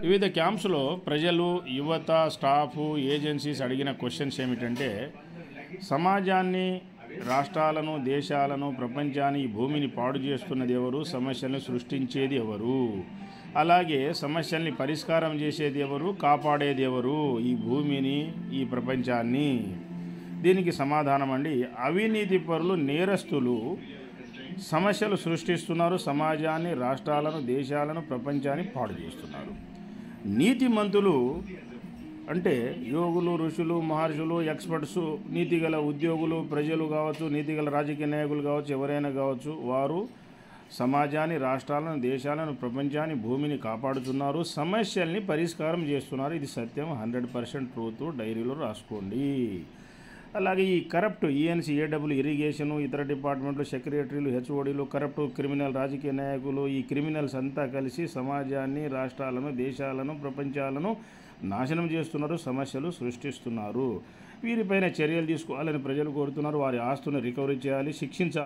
వివిధ క్యాంప్స్లో ప్రజలు, యువత, స్టాఫ్, ఏజెన్సీస్ అడిగిన క్వశ్చన్స్ ఏమిటంటే, సమాజాన్ని, రాష్ట్రాలను, దేశాలను, ప్రపంచాన్ని, ఈ భూమిని పాడు చేస్తున్నది ఎవరు? సమస్యలను సృష్టించేది ఎవరు? అలాగే సమస్యల్ని పరిష్కారం చేసేది ఎవరు? కాపాడేది ఎవరు? ఈ భూమిని, ఈ ప్రపంచాన్ని. దీనికి సమాధానం అండి, అవినీతి పరులు, నేరస్తులు సమస్యలు సృష్టిస్తున్నారు, సమాజాన్ని, రాష్ట్రాలను, దేశాలను, ప్రపంచాన్ని పాడు చేస్తున్నారు. నీతిమంతులు అంటే యోగులు, ఋషులు, మహర్షులు, ఎక్స్పర్ట్స్, నీతిగల ఉద్యోగులు, ప్రజలు కావచ్చు, నీతిగల రాజకీయ నాయకులు కావచ్చు, ఎవరైనా కావచ్చు, వారు సమాజాన్ని, రాష్ట్రాలను, దేశాలను, ప్రపంచాన్ని, భూమిని కాపాడుతున్నారు, సమస్యల్ని పరిష్కారం చేస్తున్నారు. ఇది సత్యం, 100% ట్రూత్. డైరీలో రాసుకోండి. అలాగే ఈ కరప్ట్ ఈఎన్సీ, ఏడబ్ల్యూ, ఇరిగేషను, ఇతర డిపార్ట్మెంట్లు, సెక్రటరీలు, హెచ్ఓడీలు, కరప్ట్ క్రిమినల్ రాజకీయ నాయకులు, ఈ క్రిమినల్స్ అంతా కలిసి సమాజాన్ని, రాష్ట్రాలను, దేశాలను, ప్రపంచాలను నాశనం చేస్తున్నారు, సమస్యలు సృష్టిస్తున్నారు. వీరిపైన చర్యలు తీసుకోవాలని ప్రజలు కోరుతున్నారు. వారి ఆస్తులను రికవరీ చేయాలి, శిక్షించాలి.